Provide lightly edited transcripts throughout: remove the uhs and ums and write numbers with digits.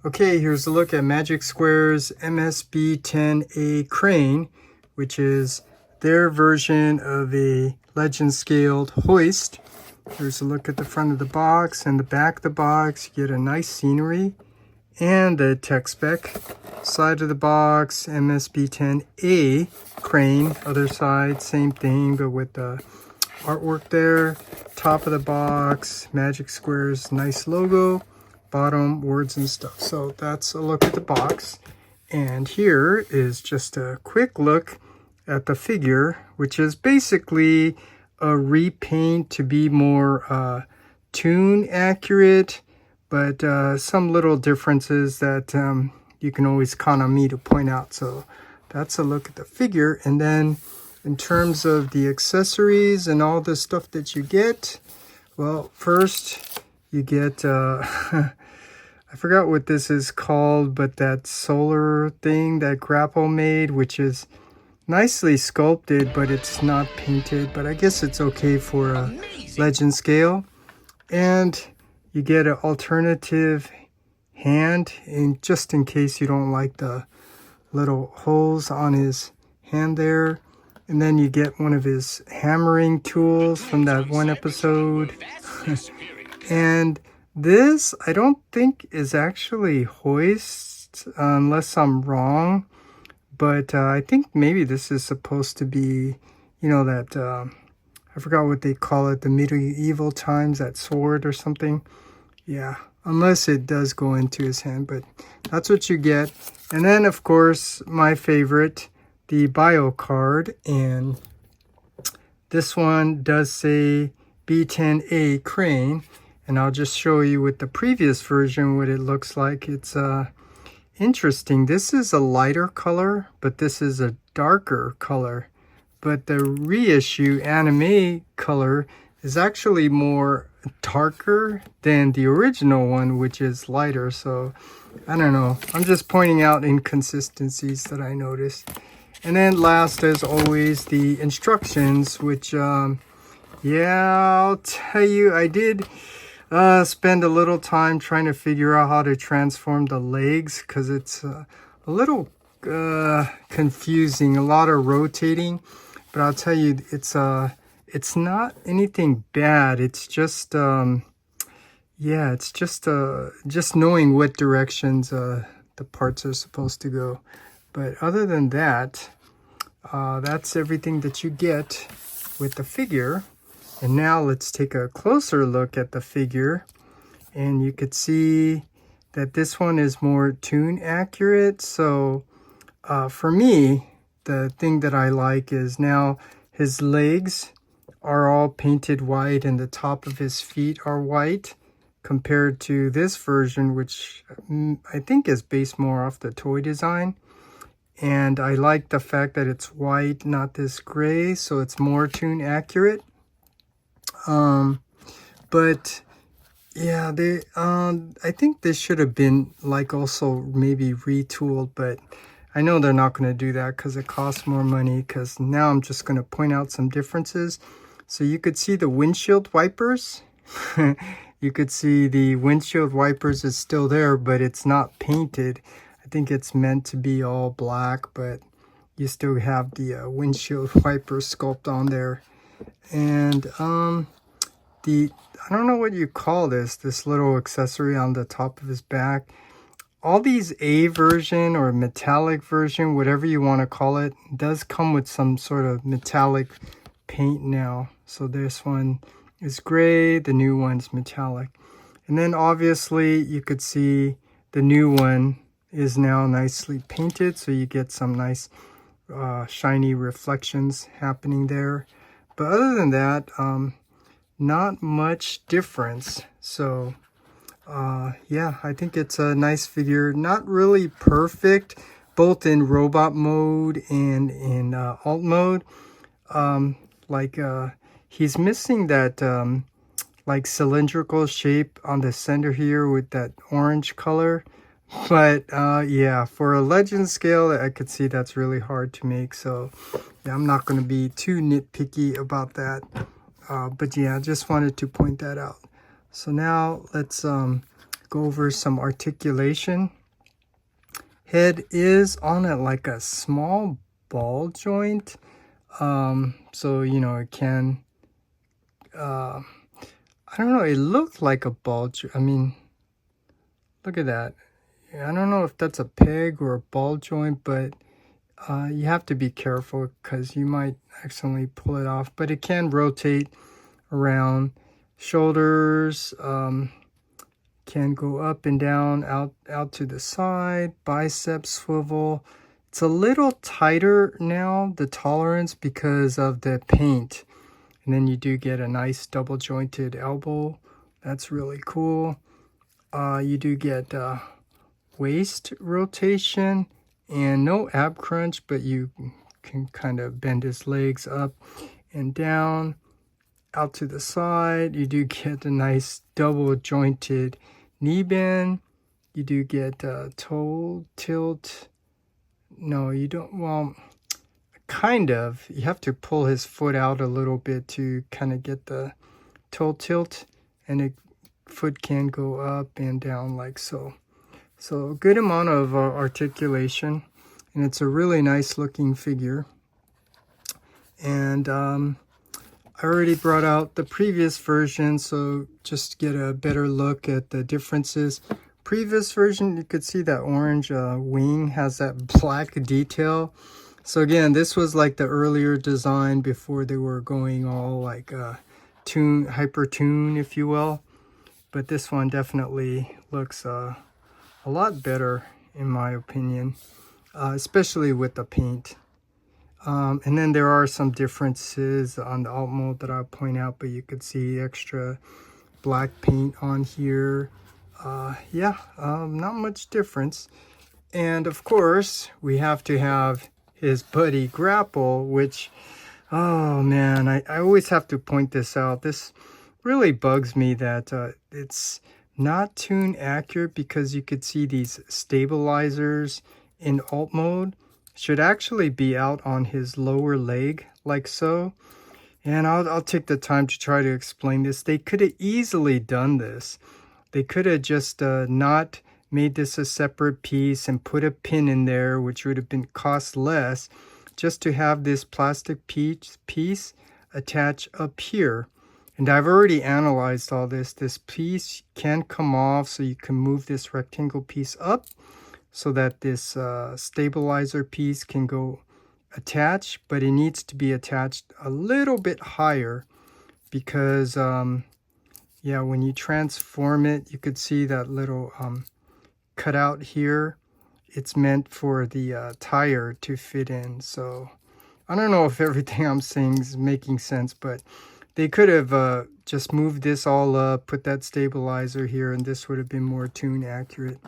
Okay, here's a look at Magic Square's MS-B10A crane, which is their version of a legend scaled hoist. Here's a look at the front of the box and the back of the box. You get a nice scenery and the tech spec. Side of the box, MS-B10A crane. Other side, same thing, but with the artwork there. Top of the box, Magic Square's nice logo. Bottom, words and stuff. So that's a look at the box. And here is just a quick look at the figure, which is basically a repaint to be more tune accurate, but some little differences that you can always count on me to point out. So that's a look at the figure. And then in terms of the accessories and all the stuff that you get, well, first you get I forgot what this is called, but that solar thing that Grapple made, which is nicely sculpted, but it's not painted. But I guess it's okay for a legend scale. And you get an alternative hand, just in case you don't like the little holes on his hand there. And then you get one of his hammering tools from that one episode. And this, I don't think, is actually Hoist, unless I'm wrong. But I think maybe this is supposed to be, you know, that, I forgot what they call it, the medieval times, that sword or something. Yeah, unless it does go into his hand, but that's what you get. And then, of course, my favorite, the bio card. And this one does say B10A crane. And I'll just show you with the previous version what it looks like. It's interesting. This is a lighter color, but this is a darker color. But the reissue anime color is actually more darker than the original one, which is lighter. So I don't know. I'm just pointing out inconsistencies that I noticed. And then last, as always, the instructions, which, yeah, I'll tell you, I did spend a little time trying to figure out how to transform the legs, because it's a little confusing, a lot of rotating. But I'll tell you, it's not anything bad. It's just yeah, it's just knowing what directions the parts are supposed to go. But other than that, that's everything that you get with the figure. And now let's take a closer look at the figure. And you could see that this one is more tune accurate. So for me, the thing that I like is now his legs are all painted white and the top of his feet are white, compared to this version, which I think is based more off the toy design. And I like the fact that it's white, not this gray, so it's more tune accurate. But yeah, I think this should have been like also maybe retooled, but I know they're not going to do that because it costs more money. Because now I'm just going to point out some differences. So you could see the windshield wipers. You could see the windshield wipers is still there, but it's not painted. I think it's meant to be all black, but you still have the windshield wiper sculpt on there. And I don't know what you call this little accessory on the top of his back. All these A version or metallic version, whatever you want to call it, does come with some sort of metallic paint now. So this one is gray, the new one's metallic. And then obviously you could see the new one is now nicely painted, so you get some nice shiny reflections happening there. But other than that, not much difference. So yeah, I think it's a nice figure. Not really perfect, both in robot mode and in alt mode. He's missing that like cylindrical shape on the center here with that orange color. But yeah, for a legend scale, I could see that's really hard to make. So yeah, I'm not going to be too nitpicky about that. But yeah, I just wanted to point that out. So now let's go over some articulation. Head is on it like a small ball joint. So, you know, it can, I don't know, it looked like a ball joint. I mean, look at that. I don't know if that's a peg or a ball joint, but you have to be careful because you might accidentally pull it off. But it can rotate around. Shoulders can go up and down, out to the side. Biceps swivel. It's a little tighter now, the tolerance, because of the paint. And then you do get a nice double jointed elbow. That's really cool. You do get waist rotation and no ab crunch, but you can kind of bend his legs up and down, out to the side. You do get a nice double jointed knee bend. You do get toe tilt. No, you don't. Well, kind of. You have to pull his foot out a little bit to kind of get the toe tilt, and the foot can go up and down like so. So a good amount of articulation, and it's a really nice looking figure. And I already brought out the previous version, so just to get a better look at the differences. Previous version, you could see that orange wing has that black detail. So again, this was like the earlier design before they were going all like hyper tune, if you will. But this one definitely looks a lot better in my opinion, especially with the paint. And then there are some differences on the alt mode that I'll point out, but you could see extra black paint on here. Not much difference. And of course, we have to have his buddy Grapple, which, oh man, I always have to point this out. This really bugs me that it's not tune accurate, because you could see these stabilizers in alt mode should actually be out on his lower leg like so. And I'll take the time to try to explain this. They could have easily done this. They could have just not made this a separate piece and put a pin in there, which would have been cost less, just to have this plastic piece attach up here. And I've already analyzed all this. This piece can come off, so you can move this rectangle piece up so that this stabilizer piece can go attach, but it needs to be attached a little bit higher because when you transform it, you could see that little cutout here. It's meant for the tire to fit in. So I don't know if everything I'm saying is making sense, but they could have just moved this all up, put that stabilizer here, and this would have been more tune accurate.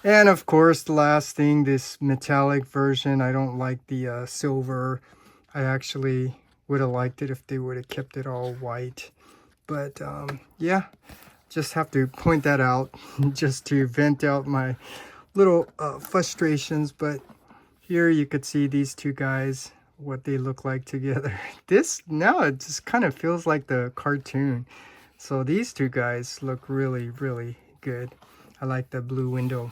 And of course, the last thing, this metallic version, I don't like the silver. I actually would have liked it if they would have kept it all white. But just have to point that out just to vent out my little frustrations. But here you could see these two guys, what they look like together. This now, it just kind of feels like the cartoon. So these two guys look really, really good. I like the blue window.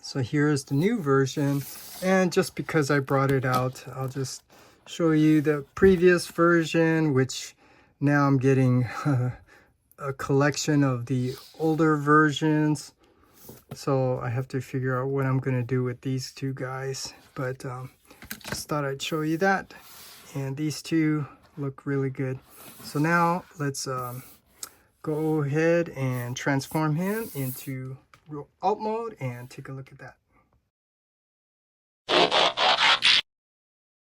So here's the new version, and just because I brought it out, I'll just show you the previous version, which now I'm getting a collection of the older versions. So I have to figure out what I'm going to do with these two guys, but just thought I'd show you that. And these two look really good. So now let's go ahead and transform him into alt mode and take a look at that.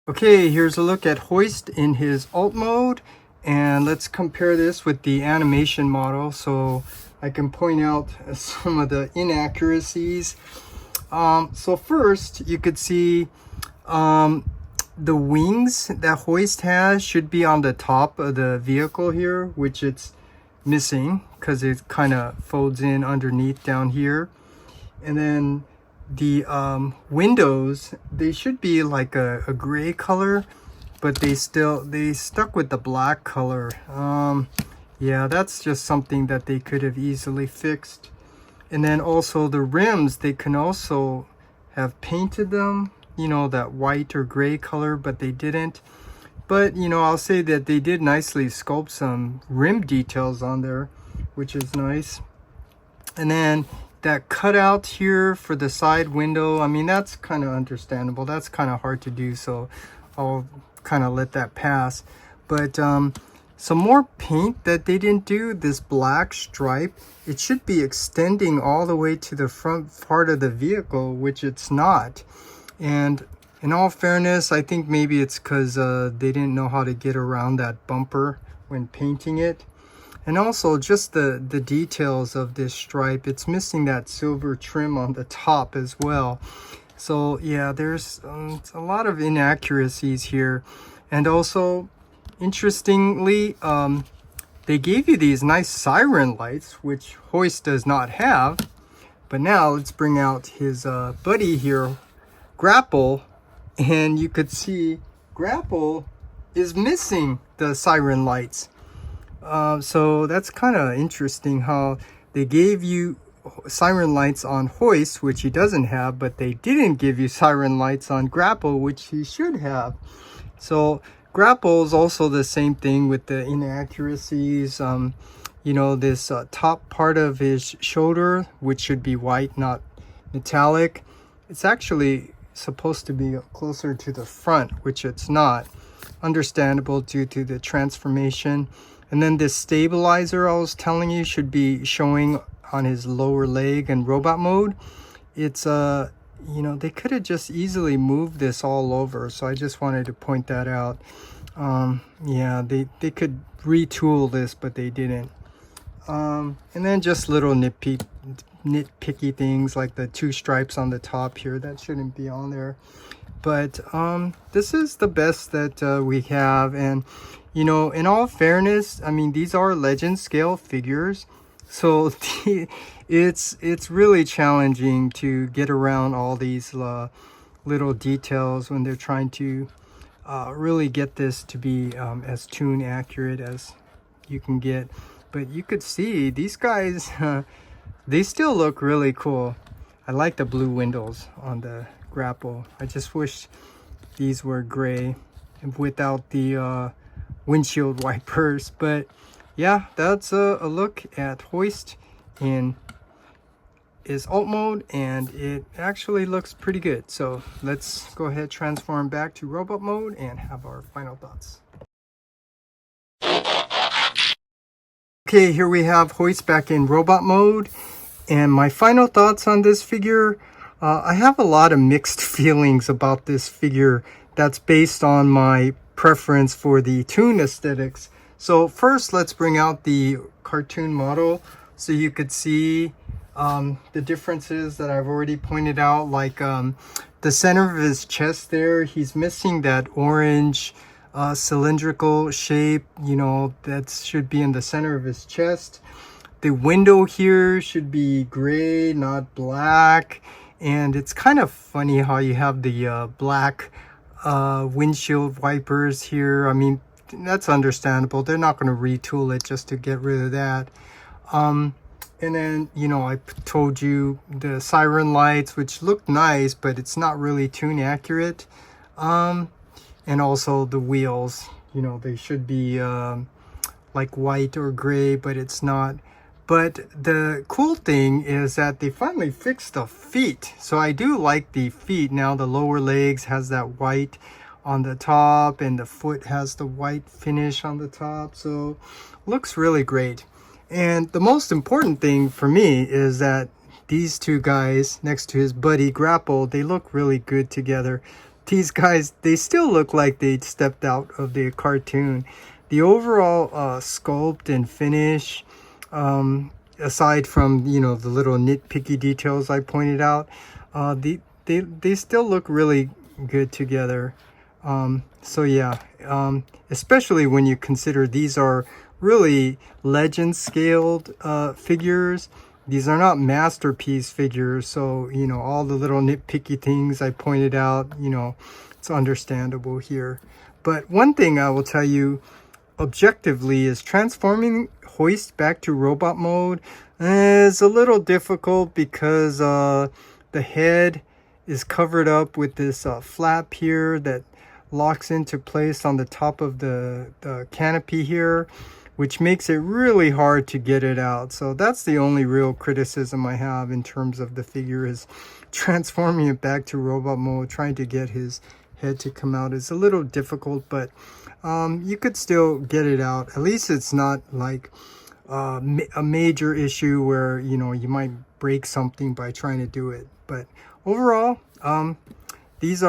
Okay, here's a look at Hoist in his alt mode, and let's compare this with the animation model so I can point out some of the inaccuracies. So first, you could see the wings that Hoist has should be on the top of the vehicle here, which it's missing because it kind of folds in underneath down here. And then the windows, they should be like a gray color, but they stuck with the black color. Yeah, that's just something that they could have easily fixed. And then also the rims, they can also have painted them, you know, that white or gray color, but they didn't. But, you know, I'll say that they did nicely sculpt some rim details on there, which is nice. And then that cutout here for the side window, I mean, that's kind of understandable. That's kind of hard to do, so I'll kind of let that pass. But some more paint that they didn't do, this black stripe, it should be extending all the way to the front part of the vehicle, which it's not. And in all fairness, I think maybe it's because they didn't know how to get around that bumper when painting it. And also just the details of this stripe, it's missing that silver trim on the top as well. So yeah, there's a lot of inaccuracies here. And also, interestingly, they gave you these nice siren lights, which Hoist does not have. But now let's bring out his buddy here, Grapple, and you could see Grapple is missing the siren lights. So that's kind of interesting how they gave you siren lights on Hoist, which he doesn't have, but they didn't give you siren lights on Grapple, which he should have. So Grapple is also the same thing with the inaccuracies. You know, this top part of his shoulder, which should be white, not metallic, it's actually supposed to be closer to the front, which it's not. Understandable due to the transformation. And then this stabilizer I was telling you should be showing on his lower leg and robot mode. It's you know, they could have just easily moved this all over, so I just wanted to point that out. Yeah, they could retool this, but they didn't. And then just little nitpicky things like the two stripes on the top here, that shouldn't be on there. But this is the best that we have. And you know, in all fairness, I mean, these are legend scale figures, so it's really challenging to get around all these little details when they're trying to really get this to be as toon accurate as you can get. But you could see these guys, they still look really cool. I like the blue windows on the Grapple. I just wish these were gray without the windshield wipers. But yeah, that's a look at Hoist in his alt mode, and it actually looks pretty good. So let's go ahead, transform back to robot mode, and have our final thoughts. Okay, here we have Hoist back in robot mode, and my final thoughts on this figure. I have a lot of mixed feelings about this figure. That's based on my preference for the toon aesthetics. So first, let's bring out the cartoon model so you could see the differences that I've already pointed out. Like the center of his chest there, he's missing that orange cylindrical shape, you know, that should be in the center of his chest. The window here should be gray, not black. And it's kind of funny how you have the black windshield wipers here. I mean, that's understandable. They're not going to retool it just to get rid of that. And then, you know, I told you the siren lights, which look nice, but it's not really toon accurate. And also the wheels, you know, they should be like white or gray, but it's not. But the cool thing is that they finally fixed the feet. So I do like the feet. Now the lower legs has that white on the top, and the foot has the white finish on the top. So looks really great. And the most important thing for me is that these two guys next to his buddy Grapple, they look really good together. These guys, they still look like they'd stepped out of the cartoon. The overall sculpt and finish, aside from, you know, the little nitpicky details I pointed out, they still look really good together. So yeah, especially when you consider these are really legend scaled figures. These are not masterpiece figures, so, you know, all the little nitpicky things I pointed out, you know, it's understandable here. But one thing I will tell you objectively is transforming Hoist back to robot mode, It's a little difficult because the head is covered up with this flap here that locks into place on the top of the canopy here, which makes it really hard to get it out. So that's the only real criticism I have in terms of the figure, is transforming it back to robot mode. Trying to get his head to come out is a little difficult, but you could still get it out. At least it's not like a major issue where, you know, you might break something by trying to do it. But overall, this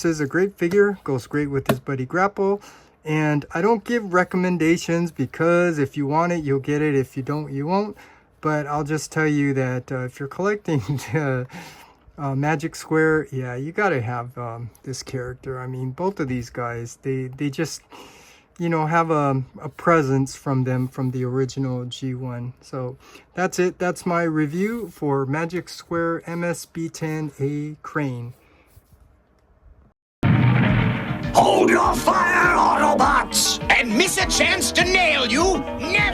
is a great figure, goes great with his Buddy Grapple. And I don't give recommendations, because if you want it, you'll get it. If you don't, you won't. But I'll just tell you that if you're collecting Magic Square, yeah, you gotta have this character. I mean, both of these guys, they just, you know, have a presence from them from the original G1. So that's it. That's my review for Magic Square MS-B10A Crane. Hold your fire, Autobots, and miss a chance to nail you never!